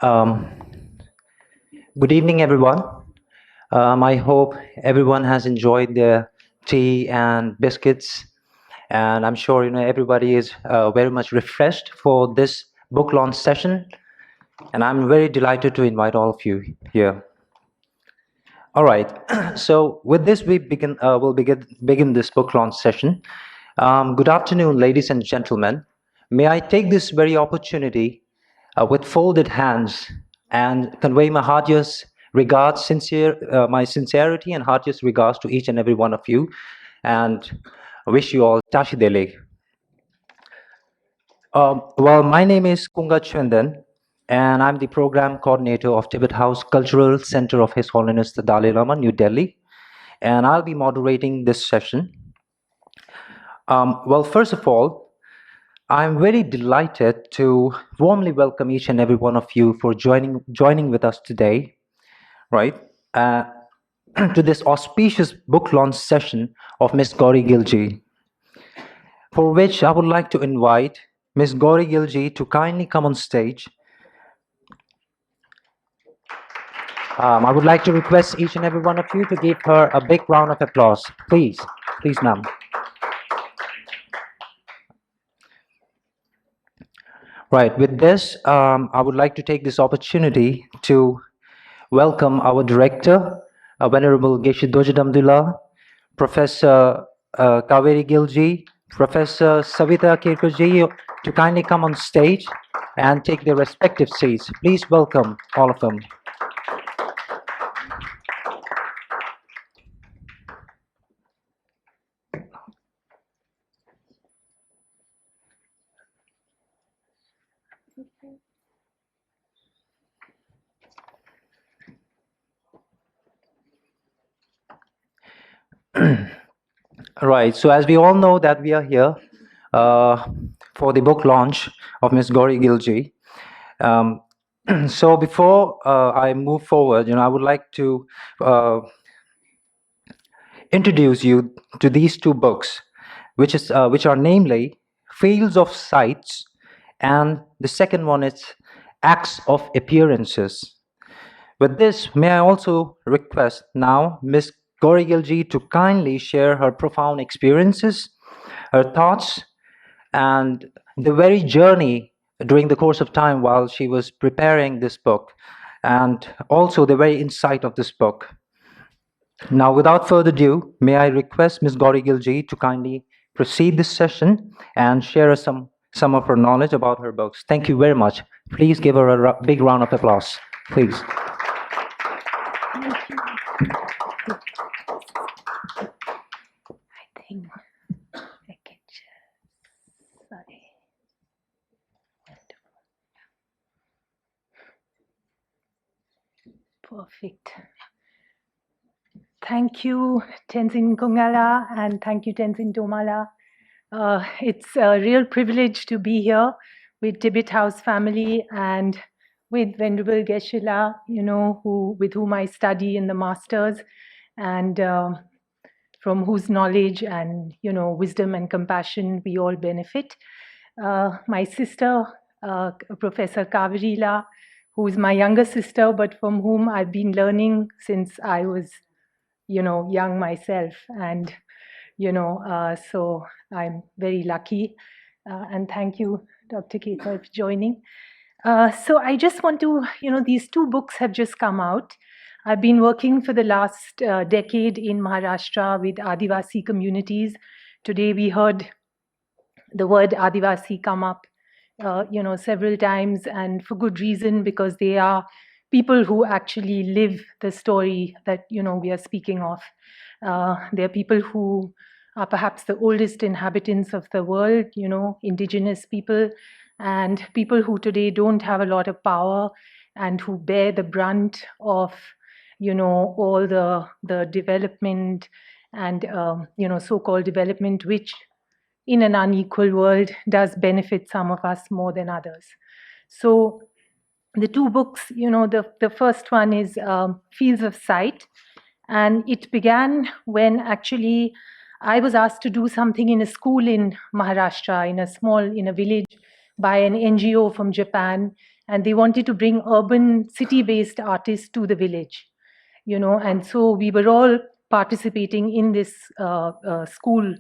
Um, Good evening, everyone. I hope everyone has enjoyed their tea and biscuits, and I'm sure everybody is very much refreshed for this book launch session. And I'm very delighted to invite all of you here. All right. So with this, we begin. We'll begin this book launch session. Good afternoon, ladies and gentlemen. May I take this very opportunity with folded hands and convey my heartiest regards, my sincerity and heartiest regards to each and every one of you, and wish you all Tashi Dele. Well, my name is Kunga Chwendan, and I'm the program coordinator of Tibet House Cultural Center of His Holiness the Dalai Lama, New Delhi, and I'll be moderating this session. Well, first of all, I'm very delighted to warmly welcome each and every one of you for joining with us today, right? To this auspicious book launch session of Miss Gauri Gilji, for which I would like to invite Miss Gauri Gilji to kindly come on stage. I would like to request each and every one of you to give her a big round of applause. Please, ma'am. Right, with this, I would like to take this opportunity to welcome our director, Venerable Geshe Dojadamdullah, Professor Kaveri Gilji, Professor Savita Kirkoji, to kindly come on stage and take their respective seats. Please welcome all of them. Right, so as we all know that we are here for the book launch of Miss Gauri Gilji. So before I move forward, I would like to introduce you to these two books, which are namely Fields of Sights, and the second one is Acts of Appearances. With this, may I also request now Ms. Gauri Gilji to kindly share her profound experiences, her thoughts, and the very journey during the course of time while she was preparing this book, and also the very insight of this book. Now, without further ado, may I request Ms. Gauri Gilji to kindly proceed this session and share some of her knowledge about her books. Thank you very much. Please give her a big round of applause, please. I think I can just, sorry. Perfect. Thank you, Tenzin Kungala, and thank you, Tenzin Domala. It's a real privilege to be here with Tibet House family and with Venerable Geshe-la, with whom I study in the masters, and from whose knowledge and wisdom and compassion we all benefit. My sister, Professor Kavirila, who is my younger sister, but from whom I've been learning since I was, young myself, and so I'm very lucky. And thank you, Dr. Ketal, for joining. So I just want to, these two books have just come out. I've been working for the last decade in Maharashtra with Adivasi communities. Today we heard the word Adivasi come up, several times, and for good reason, because they are people who actually live the story that, we are speaking of. They are people who are perhaps the oldest inhabitants of the world, indigenous people, and people who today don't have a lot of power and who bear the brunt of, all the development and, so-called development, which in an unequal world does benefit some of us more than others. So the two books, the first one is Fields of Sight, and it began when actually I was asked to do something in a school in Maharashtra, in a village, by an NGO from Japan, and they wanted to bring urban, city-based artists to the village. And so we were all participating in this school,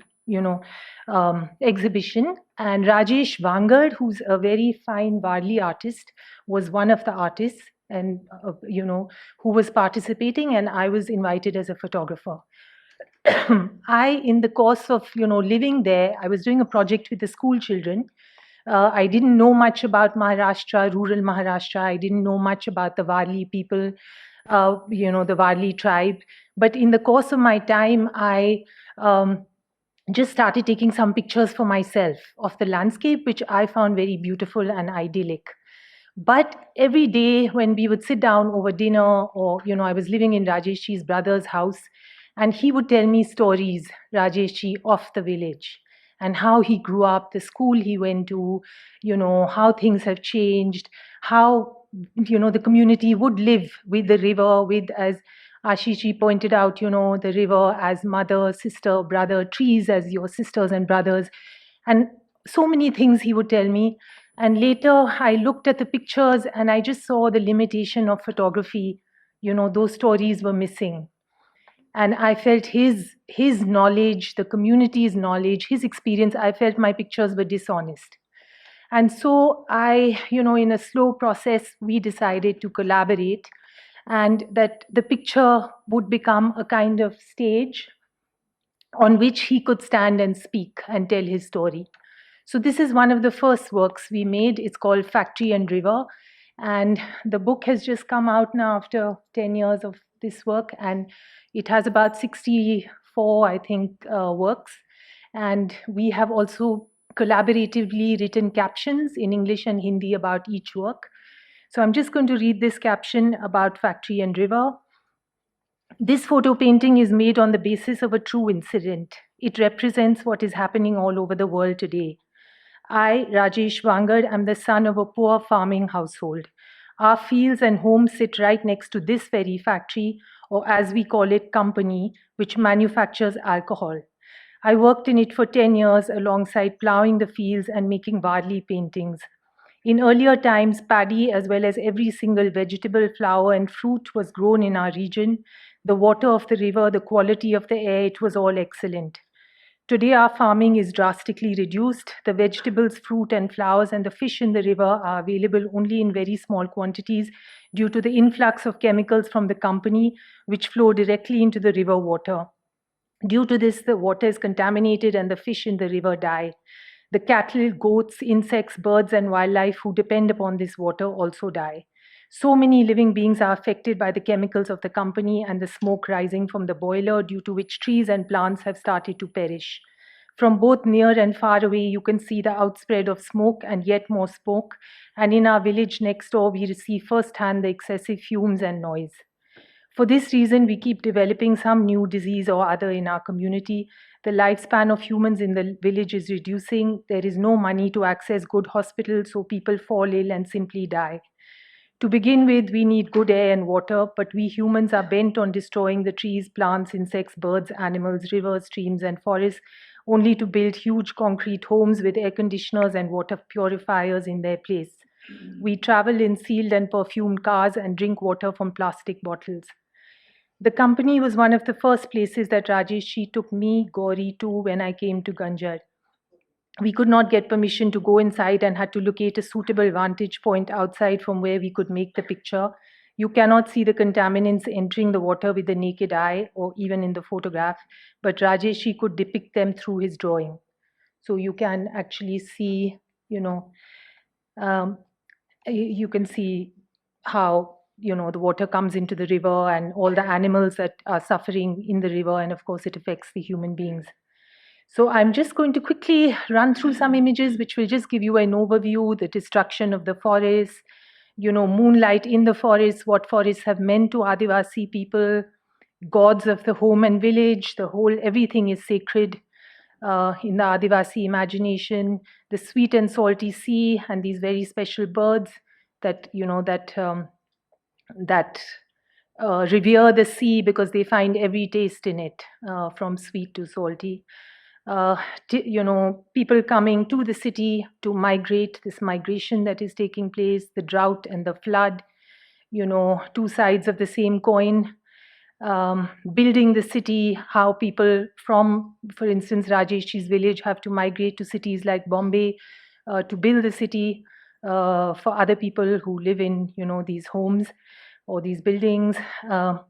exhibition. And Rajesh Vangad, who's a very fine Varli artist, was one of the artists, and who was participating, and I was invited as a photographer. In the course of living there, I was doing a project with the school children. I didn't know much about Maharashtra, rural Maharashtra. I didn't know much about the Varli people, the Varli tribe. But in the course of my time, I just started taking some pictures for myself of the landscape, which I found very beautiful and idyllic. But every day when we would sit down over dinner, or, I was living in Rajeshji's brother's house, and he would tell me stories, Rajeshji, of the village and how he grew up, the school he went to, how things have changed, how, the community would live with the river, with, as Ashishi pointed out, the river as mother, sister, brother, trees as your sisters and brothers, and so many things he would tell me. And later I looked at the pictures and I just saw the limitation of photography. Those stories were missing. And I felt his knowledge, the community's knowledge, his experience, I felt my pictures were dishonest. And so in a slow process, we decided to collaborate, and that the picture would become a kind of stage on which he could stand and speak and tell his story. So this is one of the first works we made. It's called Factory and River. And the book has just come out now after 10 years of this work. And it has about 64, I think, works. And we have also collaboratively written captions in English and Hindi about each work. So I'm just going to read this caption about Factory and River. This photo painting is made on the basis of a true incident. It represents what is happening all over the world today. I, Rajesh Vangad, am the son of a poor farming household. Our fields and homes sit right next to this very factory, or as we call it, company, which manufactures alcohol. I worked in it for 10 years alongside plowing the fields and making Varli paintings. In earlier times, paddy, as well as every single vegetable, flower, and fruit, was grown in our region. The water of the river, the quality of the air, it was all excellent. Today, our farming is drastically reduced. The vegetables, fruit, and flowers, and the fish in the river are available only in very small quantities due to the influx of chemicals from the company, which flow directly into the river water. Due to this, the water is contaminated and the fish in the river die. The cattle, goats, insects, birds, and wildlife who depend upon this water also die. So many living beings are affected by the chemicals of the company and the smoke rising from the boiler, due to which trees and plants have started to perish. From both near and far away, you can see the outspread of smoke and yet more smoke. And in our village next door, we receive firsthand the excessive fumes and noise. For this reason, we keep developing some new disease or other in our community. The lifespan of humans in the village is reducing. There is no money to access good hospitals, so people fall ill and simply die. To begin with, we need good air and water, but we humans are bent on destroying the trees, plants, insects, birds, animals, rivers, streams, and forests, only to build huge concrete homes with air conditioners and water purifiers in their place. We travel in sealed and perfumed cars and drink water from plastic bottles. The company was one of the first places that Rajesh took me, Gauri, to when I came to Ganjar. We could not get permission to go inside and had to locate a suitable vantage point outside from where we could make the picture. You cannot see the contaminants entering the water with the naked eye or even in the photograph, but Rajesh could depict them through his drawing. So you can actually see, um, you can see how the water comes into the river and all the animals that are suffering in the river, and of course it affects the human beings. So I'm just going to quickly run through some images which will just give you an overview: the destruction of the forests, moonlight in the forests, what forests have meant to Adivasi people, gods of the home and village, the whole, everything is sacred in the Adivasi imagination, the sweet and salty sea, and these very special birds that revere the sea because they find every taste in it, from sweet to salty. uh, people coming to the city to migrate, this migration that is taking place, the drought and the flood, two sides of the same coin. Building the city, how people from, for instance, Rajeshji's village have to migrate to cities like Bombay to build the city for other people who live in, these homes or these buildings.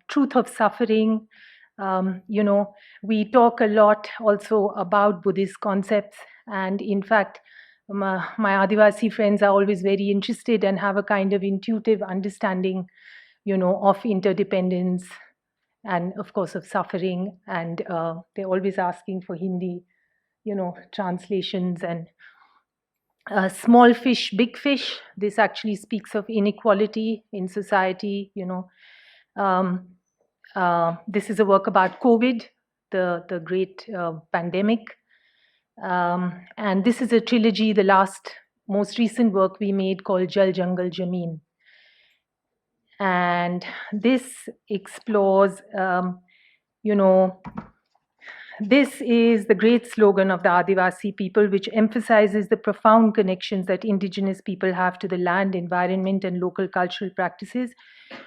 Truth of suffering. We talk a lot also about Buddhist concepts, and in fact, my Adivasi friends are always very interested and have a kind of intuitive understanding, of interdependence and of course of suffering, and they're always asking for Hindi, translations. And small fish, big fish, this actually speaks of inequality in society. um, this is a work about COVID, the great pandemic. And this is a trilogy, the last most recent work we made, called Jal Jungle Jameen. And this explores, this is the great slogan of the Adivasi people, which emphasizes the profound connections that indigenous people have to the land, environment, and local cultural practices,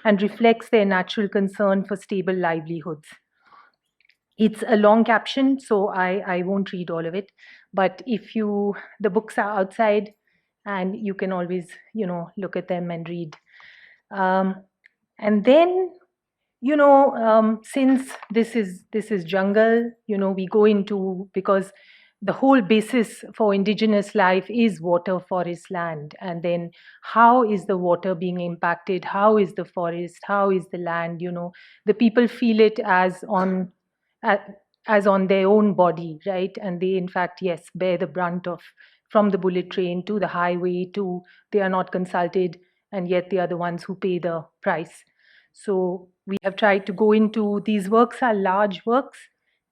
and reflects their natural concern for stable livelihoods. It's a long caption, so I won't read all of it. But the books are outside, and you can always, look at them and read. And then, since this is jungle, we go into, because the whole basis for indigenous life is water, forest, land. And then how is the water being impacted? How is the forest? How is the land? The people feel it a- as on their own body, right? And they, in fact, yes, bear the brunt of, from the bullet train to the highway to, they are not consulted, and yet they are the ones who pay the price. So we have tried to go into, these works are large works,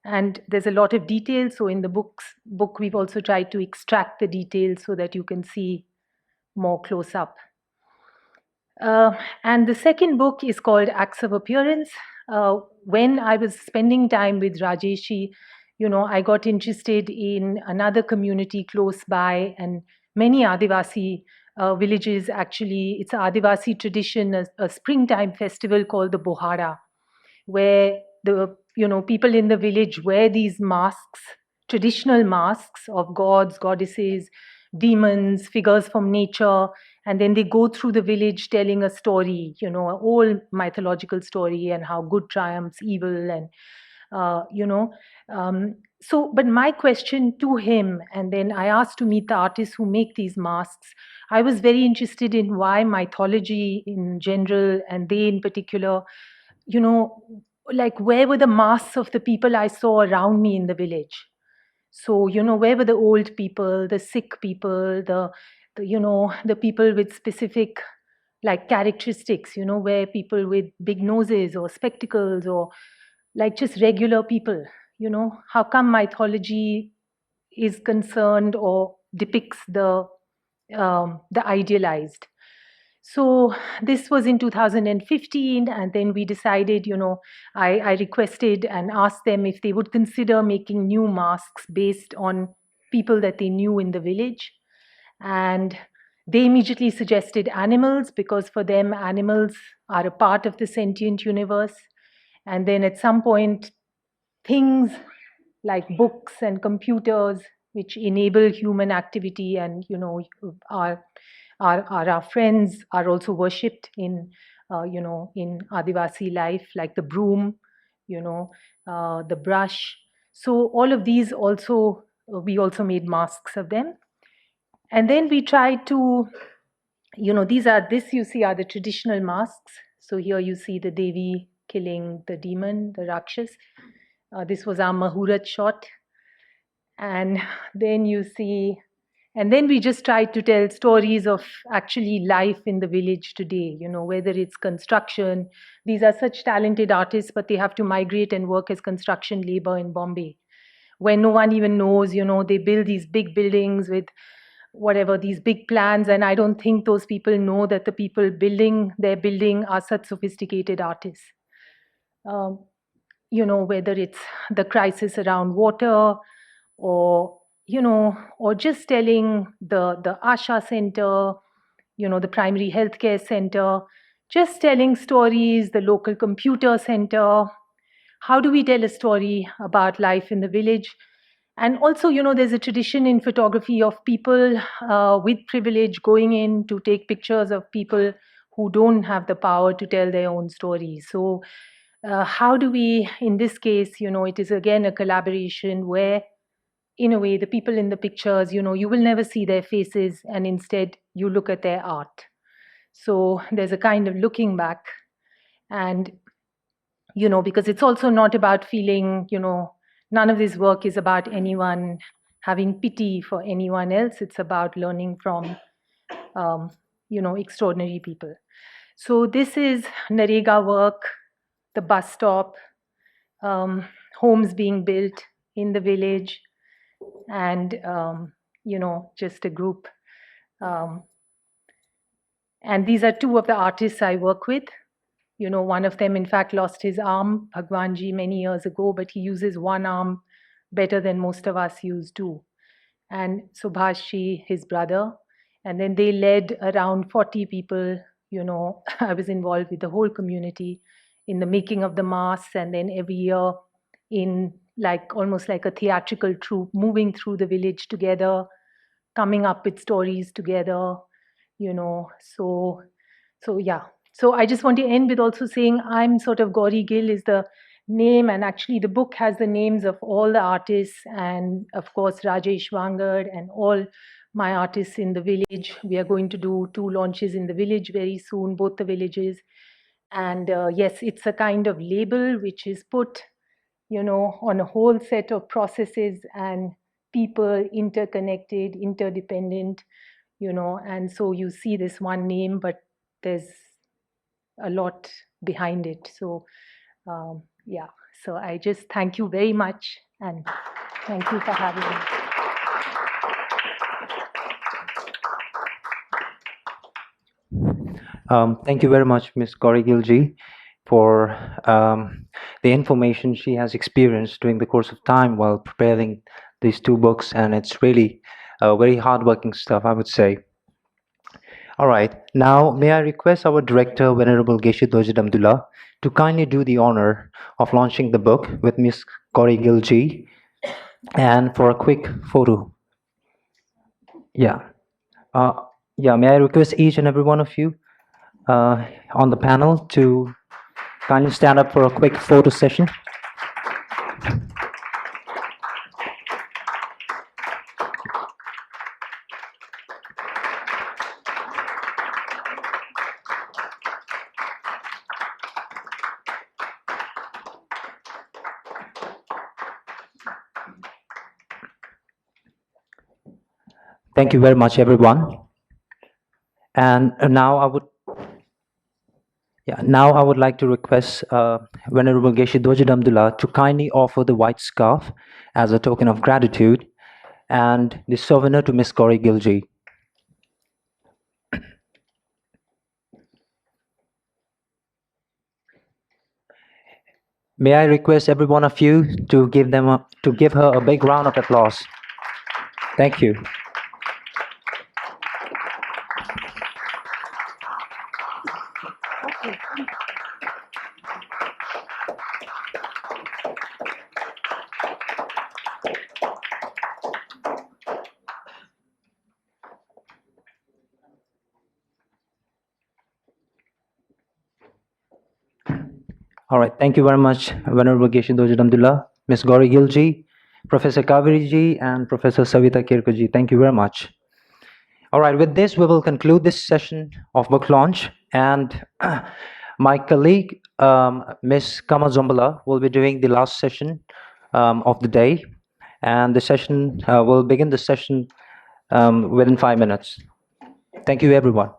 and there's a lot of detail. So in the book, we've also tried to extract the details so that you can see more close up. And the second book is called Acts of Appearance. When I was spending time with Rajeshi, I got interested in another community close by, and many Adivasi villages actually. It's an Adivasi tradition, a springtime festival called the Bohara, where the people in the village wear these masks, traditional masks of gods, goddesses, demons, figures from nature, and then they go through the village telling a story, an old mythological story, and how good triumphs evil. And uh, you know but my question to him, and then I asked to meet the artists who make these masks. I was very interested in why mythology in general, and they in particular, you know, like, where were the masks of the people I saw around me in the village? So, where were the old people, the sick people, the people with specific, like, characteristics, where people with big noses or spectacles, or like just regular people, how come mythology is concerned or depicts the idealized? So this was in 2015, and then we decided, I requested and asked them if they would consider making new masks based on people that they knew in the village. And they immediately suggested animals, because for them, animals are a part of the sentient universe. And then at some point, things like books and computers, which enable human activity, and are our friends, are also worshipped in in Adivasi life, like the broom, the brush. So all of these also, we also made masks of them. And then we tried to, this you see are the traditional masks. So here you see the Devi killing the demon, the Rakshas. This was our Mahurat shot. And then you see, and then we just tried to tell stories of actually life in the village today, whether it's construction. These are such talented artists, but they have to migrate and work as construction labor in Bombay, where no one even knows, they build these big buildings with whatever, these big plans. And I don't think those people know that the people building their building are such sophisticated artists. Um, whether it's the crisis around water, or or just telling the Asha center, the primary healthcare center, just telling stories, the local computer center. How do we tell a story about life in the village? And also, there's a tradition in photography of people with privilege going in to take pictures of people who don't have the power to tell their own stories. So, how do we, in this case, it is again a collaboration where, in a way, the people in the pictures, you will never see their faces, and instead you look at their art. So, there's a kind of looking back. And because it's also not about feeling, none of this work is about anyone having pity for anyone else. It's about learning from, extraordinary people. So this is Narega work, the bus stop, homes being built in the village, and, just a group. And these are two of the artists I work with. One of them, in fact, lost his arm, Bhagwanji, many years ago, but he uses one arm better than most of us use too. And Subhashji, his brother. And then they led around 40 people. I was involved with the whole community in the making of the masks, and then every year in almost like a theatrical troupe, moving through the village together, coming up with stories together, so yeah. So I just want to end with also saying I'm sort of Gauri Gill is the name, and actually the book has the names of all the artists, and of course Rajesh Wangad and all my artists in the village. We are going to do 2 launches in the village very soon, both the villages. And yes, it's a kind of label which is put, on a whole set of processes and people, interconnected, interdependent, and so you see this one name, but there's a lot behind it. So, yeah, so I just thank you very much, and thank you for having me. Thank you very much, Ms. Gauri Gilji, for the information she has experienced during the course of time while preparing these 2 books, and it's really very hardworking stuff, I would say. All right, now may I request our director, Venerable Geshe Dojid Abdullah, to kindly do the honor of launching the book with Ms. Gauri Gilji, and for a quick photo. Yeah. Yeah, may I request each and every one of you on the panel to kindly stand up for a quick photo session. Thank you very much, everyone. And now I would like to request Venerable Geshe Dojid Abdullah to kindly offer the white scarf as a token of gratitude, and the souvenir to Ms. Gauri Gilji. May I request every one of you to give her a big round of applause. Thank you. All right, thank you very much, Venerable Geshe Dojid Abdullah, Ms. Gauri Gilji, Professor Kaveri ji, and Professor Savita Kirko ji. Thank you very much. All right, with this, we will conclude this session of book launch, and my colleague, Ms. Kama Zombala, will be doing the last session of the day, and the session will begin the session within 5 minutes. Thank you, everyone.